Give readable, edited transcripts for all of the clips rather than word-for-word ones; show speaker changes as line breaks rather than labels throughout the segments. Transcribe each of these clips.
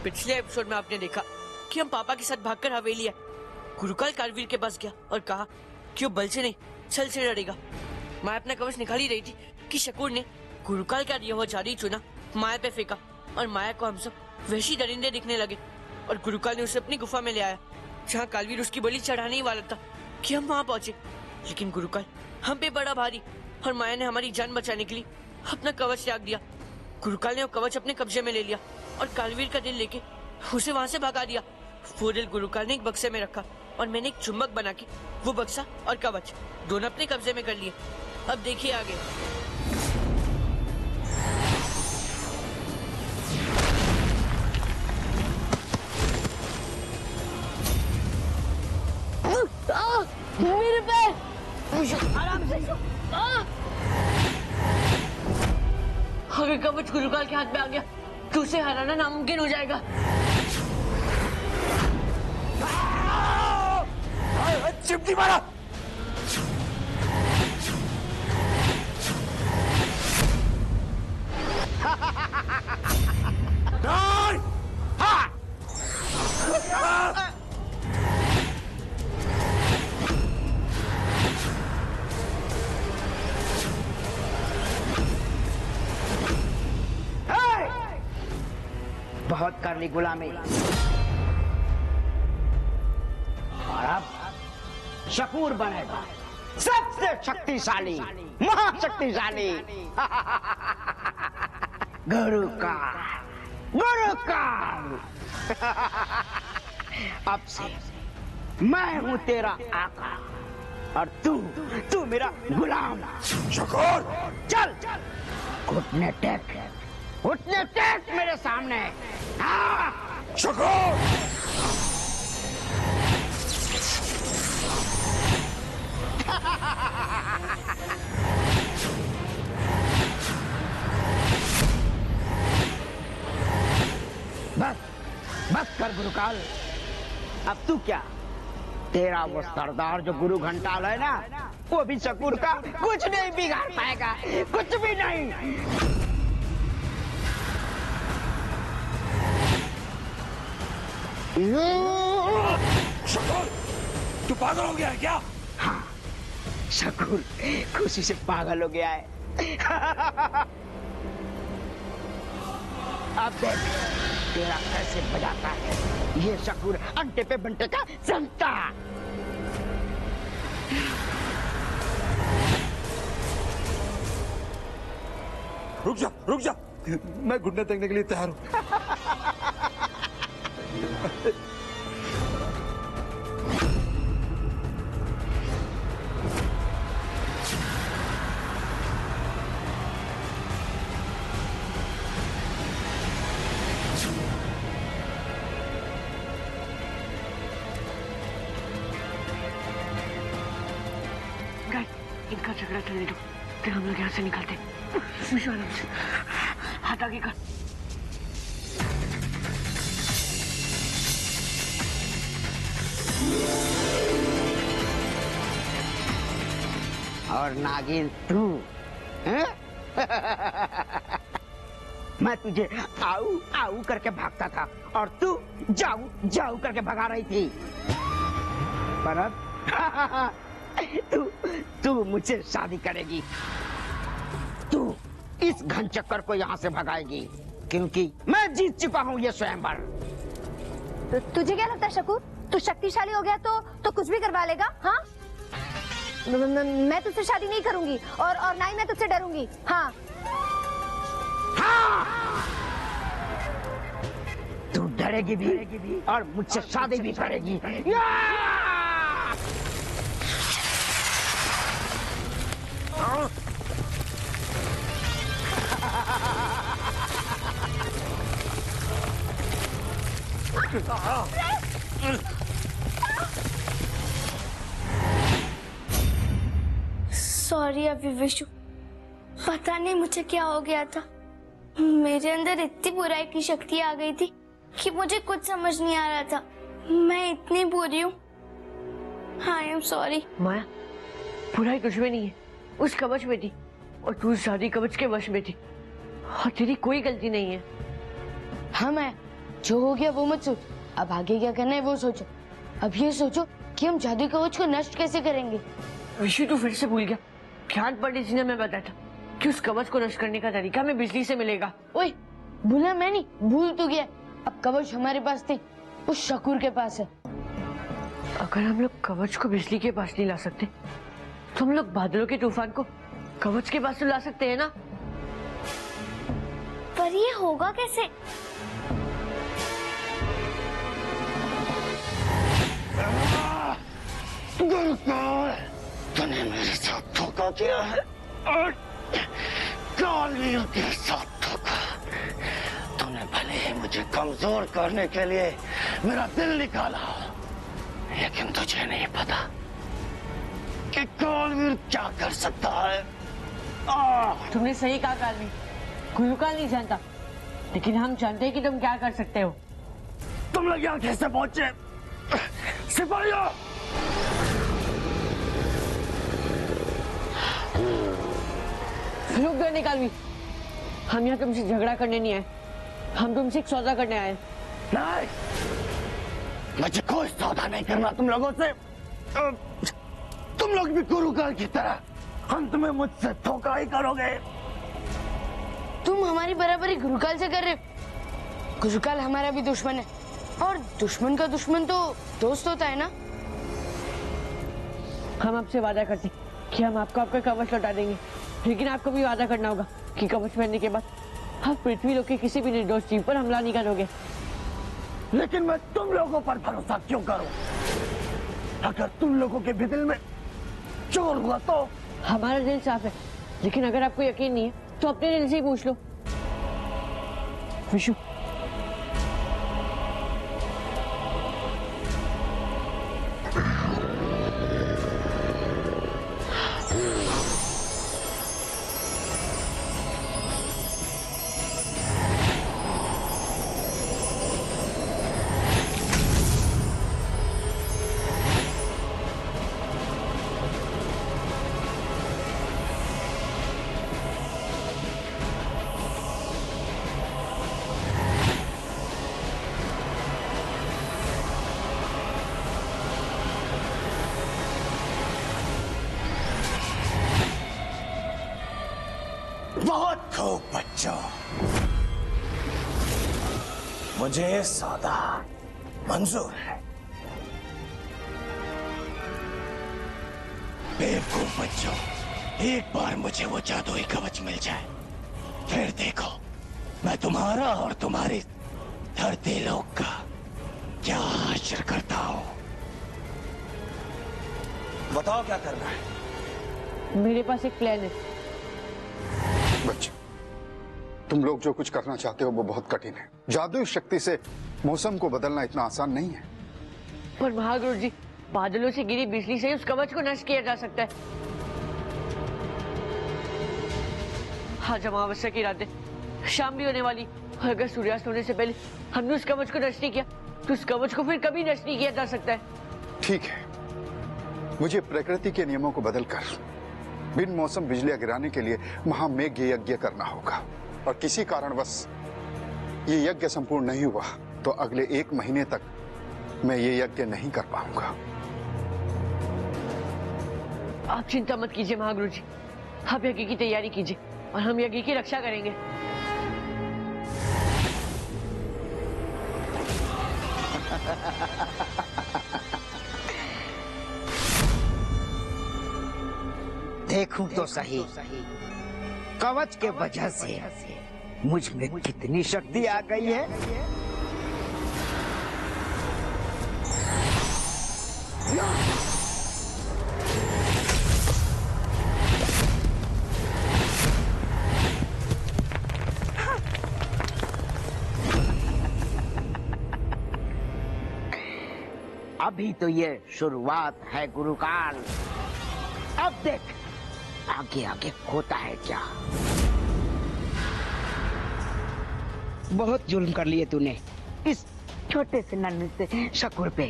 पिछले एपिसोड में आपने देखा कि हम पापा के साथ भागकर हवेली आए। गुरुकाल कारवीर के पास गया और कहा कि वो बल से नहीं छल से लड़ेगा। माया अपना कवच निकाल ही रही थी कि शकूर ने गुरुकाल का दिया हुआ झाड़ी चुना माया पे फेंका और माया को हम सब वैसी दरिंदे दिखने लगे और गुरुकाल ने उसे अपनी गुफा में ले आया जहाँ कालवीर उसकी बलि चढ़ाने ही वाला था कि हम वहाँ पहुंचे। लेकिन गुरुकाल हम पे बड़ा भारी और माया ने हमारी जान बचाने के लिए अपना कवच त्याग दिया। गुरुकाल ने वो कवच अपने कब्जे में ले लिया और कालवीर का दिल लेके उसे वहां से भगा दिया। वो दिल गुरुकाल ने एक बक्से में रखा और मैंने एक चुंबक बना के वो बक्सा और कवच दोनों अपने कब्जे में कर लिए। अब देखिए आगे।
मेरे पैर आराम से।
अगर कवच गुरुकाल के हाथ में आ गया तो उसे हराना नामुमकिन हो जाएगा।
चिमटी मारा।
बहुत कर ली गुलामी और अब शकूर बनेगा सबसे शक्तिशाली महाशक्तिशाली गुरुकाल। अब से मैं हूं तेरा आका और तू मेरा गुलाम।
शकूर
चल घुटने टेक मेरे सामने।
शकूर
बस कर गुरुकाल। अब तू क्या, तेरा वो सरदार जो गुरु घंटाल है ना, वो भी शकूर का कुछ नहीं बिगाड़ पाएगा, कुछ भी नहीं।
शकूर तू पागल हो गया है क्या?
हाँ, शकूर खुशी से पागल हो गया है। अब देख तेरा कैसे बजाता है ये शकूर अंटे पे बंटे का संता।
रुक जा मैं घुटने टेकने के लिए तैयार हूं।
इनका झगड़ा चलने दो, फिर हम लोग यहाँ से निकलते। हाथ आगे कर।
और नागिन तू हैं? मैं तुझे आऊ आऊ करके भागता था और तू जाऊ जाऊ करके भगा रही थी। पर अब तू मुझसे शादी करेगी। तू इस घन चक्कर को यहाँ से भगाएगी क्योंकि मैं जीत चुका हूँ ये स्वयंवर।
तो तुझे क्या लगता है शकूर, तू शक्तिशाली हो गया तो कुछ भी करवा लेगा? हाँ, मैं तुझसे शादी नहीं करूंगी और ना ही मैं तुझसे डरूंगी। हाँ
तू डरेगी भी और मुझसे शादी भी करेगी।
सॉरी अभी विशु, पता नहीं मुझे क्या हो गया था। मेरे अंदर इतनी बुराई की शक्ति आ गई थी कि मुझे कुछ समझ नहीं आ रहा था। मैं इतनी बुरी हूँ। I am sorry.
माया, बुराई कुछ में नहीं है, उस कवच में थी और तू उस शादी कवच के वश में थी और तेरी कोई गलती नहीं है।
हाँ, जो हो गया वो मत सोच, अब आगे क्या करना है वो सोचो। अब ये सोचो कि हम जादुई कवच को नष्ट कैसे करेंगे।
विशु तू फिर से भूल गया। ध्यान पंडित जी ने मैं बताया था कि उस कवच को नष्ट करने का तरीका हमें बिजली से मिलेगा।
ओए, भूला मैं नहीं, भूल तो गया। अब कवच हमारे पास नहीं, उस शकूर के पास है।
अगर हम लोग कवच को बिजली के पास नहीं ला सकते तो हम लोग बादलों के तूफान को कवच के पास तो ला सकते हैं ना।
पर ये होगा कैसे?
तूने मेरे साथ धोखा किया है और कालवीर के साथ धोखा। तूने भले ही मुझे कमजोर करने के लिए मेरा दिल निकाला, लेकिन तुझे नहीं पता कि कालवीर क्या कर सकता है।
तुमने सही कहा कालवीर, गुरुकाल नहीं जानता, लेकिन हम जानते हैं कि तुम क्या कर सकते हो।
तुम लोग यहाँ कैसे पहुंचे? सिपाहियों,
रुक गए निकालवी। हम यहाँ तुमसे झगड़ा करने नहीं आए, हम तुमसे एक सौदा करने आए।
नहीं, मुझे कोई सौदा नहीं करना तुम लोगों से। तुम लोग भी गुरुकाल की तरह अंत में मुझसे धोखा ही करोगे।
तुम हमारी बराबरी गुरुकाल से कर रहे हो। गुरुकाल हमारा भी दुश्मन है, और दुश्मन का दुश्मन तो दोस्त होता है ना।
हम आपसे वादा करते कि हम आपको आपका कवच लौटा देंगे, लेकिन आपको भी वादा करना होगा कि कवच पहनने के बाद आप पृथ्वी लोक के किसी भी निर्दोष जीव पर हमला नहीं करोगे।
लेकिन मैं तुम लोगों पर भरोसा क्यों करूं? अगर तुम लोगों के भी दिल में चोर हुआ तो?
हमारा दिल साफ है, लेकिन अगर आपको यकीन नहीं है तो अपने दिल से ही पूछ लो। विशु,
बहुत खूब बच्चों, मुझे सौदा मंजूर है। बेवकूफ बच्चों, एक बार मुझे वो जादुई कवच मिल जाए, फिर देखो मैं तुम्हारा और तुम्हारी धरती लोक का क्या हश्र करता हूं। बताओ क्या करना है।
मेरे पास एक प्लान है।
बच्चे, तुम लोग जो कुछ करना चाहते हो वो बहुत कठिन है। जादुई शक्ति से मौसम को बदलना इतना आसान नहीं है।
पर महागुरु जी, बादलों से गिरी बिजली से उस कवच को नष्ट किया जा सकता है। आज अमावस्या की रात है, शाम भी होने वाली, और अगर सूर्यास्त होने से पहले हमने उस कवच को नष्ट नहीं किया तो उस कवच को फिर कभी नष्ट नहीं किया जा सकता है।
ठीक है, मुझे प्रकृति के नियमों को बदलकर बिन मौसम बिजलियां गिराने के लिए महामेघ यज्ञ करना होगा, और किसी कारणवश ये यज्ञ संपूर्ण नहीं हुआ तो अगले 1 महीने तक मैं ये यज्ञ नहीं कर पाऊंगा।
आप चिंता मत कीजिए महागुरु जी, आप यज्ञ की तैयारी कीजिए और हम यज्ञ की रक्षा करेंगे।
देखूं तो सही, कवच के वजह से मुझ में कितनी शक्ति आ गई है। अभी तो ये शुरुआत है गुरुकाल, अब देख आगे आगे होता है क्या। बहुत जुल्म कर लिए तूने इस छोटे से नन्हे से शकूर पे,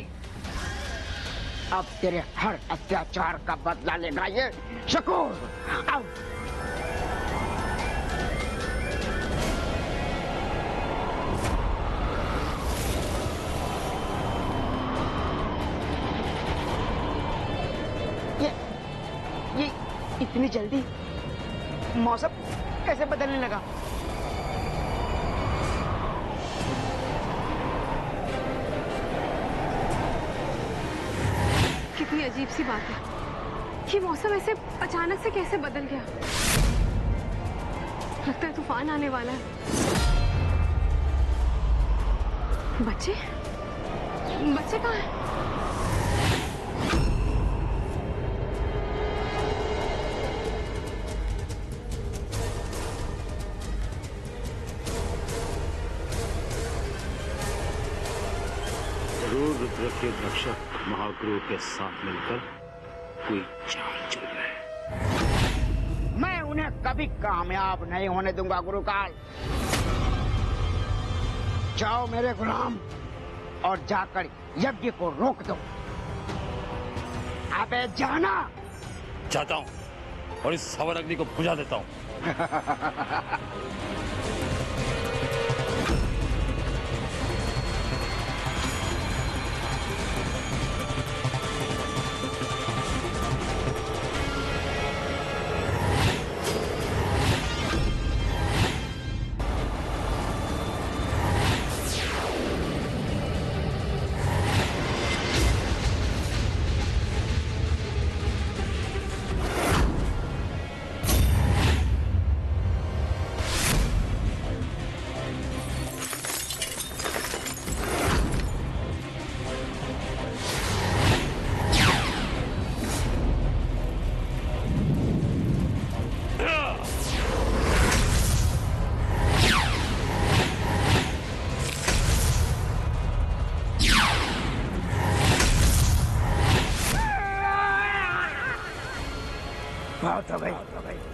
अब तेरे हर अत्याचार का बदला लेगा ये शकूर। अब
इतनी जल्दी मौसम कैसे बदलने लगा?
कितनी अजीब सी बात है कि मौसम ऐसे अचानक से कैसे बदल गया। लगता है तूफान आने वाला है। बच्चे बच्चे कहाँ हैं?
जरूर रुद्र के रक्षक महागुरु के साथ मिलकर कोई चाल चल रहा है।
मैं उन्हें कभी कामयाब नहीं होने दूंगा गुरुकाल। जाओ मेरे गुलाम और जाकर यज्ञ को रोक दो। अबे जाना।
जाता हूँ और इस हवन अग्नि को बुझा देता हूँ।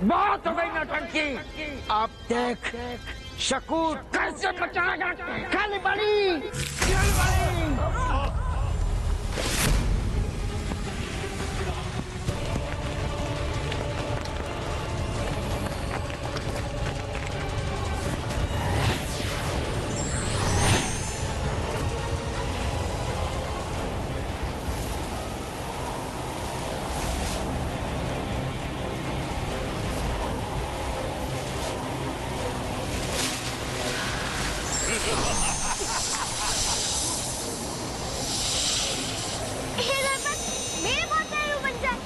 बहुत हो गई नौटंकी। अब देख शकूर कैसे बचाएगा। खाली बड़ी
मेरे बहुत सारे बन जाए।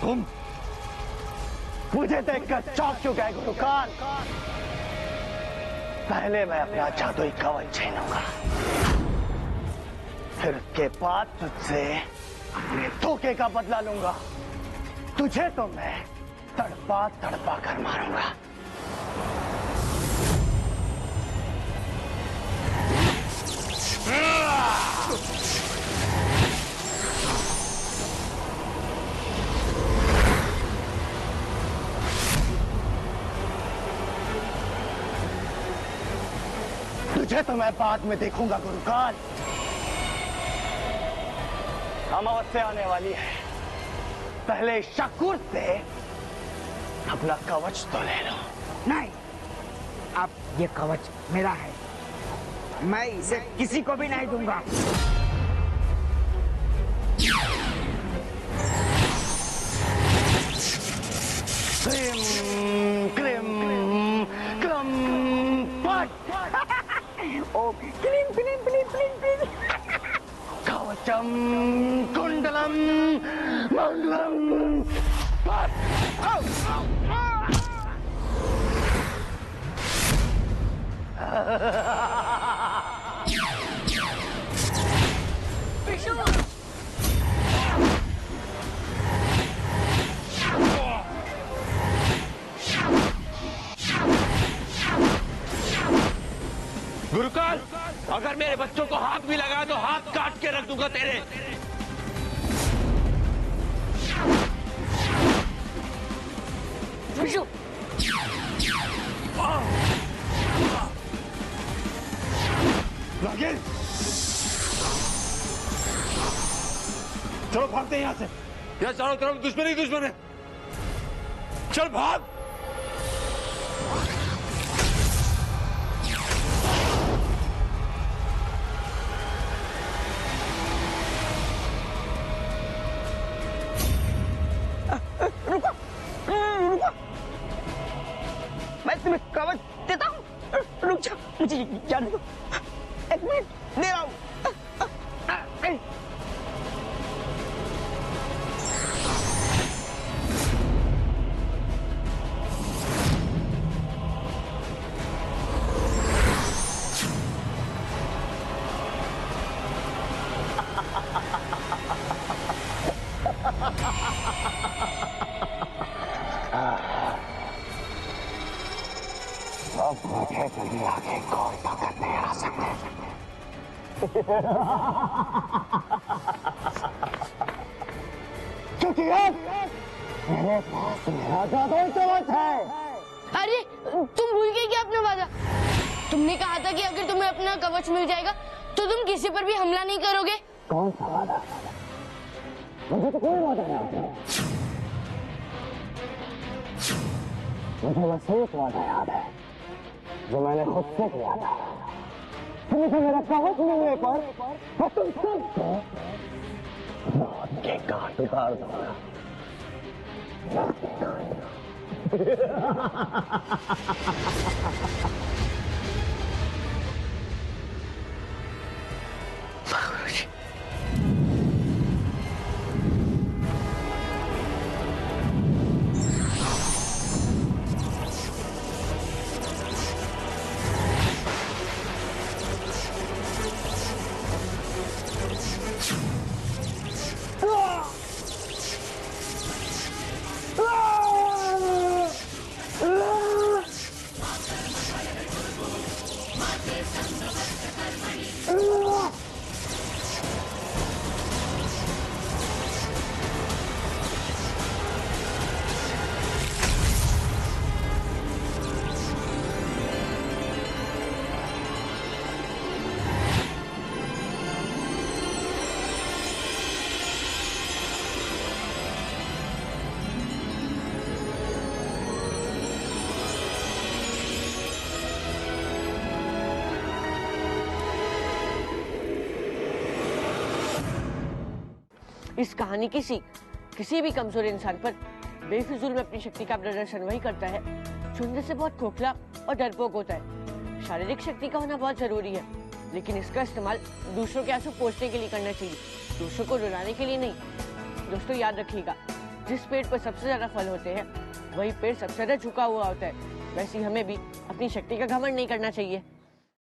तुम मुझे देखकर चौंक चुका है गुरुकाल। पहले मैं अपना जादुई कवच छीनूंगा, फिर उसके बाद तुझसे अपने धोखे का बदला लूंगा। तुझे तो मैं तड़पा तड़पा कर मारूंगा। तुझे तो मैं बाद में देखूंगा गुरुकाल। अमावस्या आने वाली है, पहले शकूर से अपना कवच तो ले लो।
नहीं, अब ये कवच मेरा है। मैं इसे किसी को भी नहीं दूंगा।
क्रीम क्रीम क्रम पट।
ओ क्लीन क्लीन क्लीन क्लीन क्लीन।
कवचम कुंडलम मंगलम पट।
गुरुकाल, अगर मेरे बच्चों को हाथ भी लगा तो हाथ काट के रख दूंगा तेरे।
विशु
रागिल, चलो भागते हैं यहाँ से। यहाँ चारों तरफ दुश्मन ही दुश्मन है। चल भाग।
रुको, रुको, मैं तुम्हें कवच देता हूँ। रुक जा, मुझे जाने दो। एक मिनट दे रहा हूँ।
अब मुझे तेरी आगे कोई ताकत नहीं आ सकती। क्योंकि अब मेरे पास मेरा जादुई कवच है।
अरे तुम भूल गए क्या अपना वादा? तुमने कहा था कि अगर तुम्हें अपना कवच मिल जाएगा तो तुम किसी पर भी हमला नहीं करोगे।
कौन सा वादा? मुझे तो कोई वादा नहीं। मुझे बस एक वादा याद है जो मैंने खुद से किया था। मुझे मेरा कवच मिलने पर मैं तुम सबको मौत के घाट उतार दूंगा।
इस कहानी की सीख किसी भी कमजोर इंसान पर बेफिजूल में अपनी शक्ति का प्रदर्शन वही करता है जो अंदर से बहुत खोखला और डरपोक होता है। शारीरिक शक्ति का होना बहुत जरूरी है, लेकिन इसका इस्तेमाल दूसरों के आंसू पोंछने के लिए करना चाहिए, दूसरों को रुलाने के लिए नहीं। दोस्तों याद रखिएगा, जिस पेड़ पर सबसे ज्यादा फल होते हैं वही पेड़ सबसे ज्यादा झुका हुआ होता है। वैसे हमें भी अपनी शक्ति का घमंड नहीं करना चाहिए।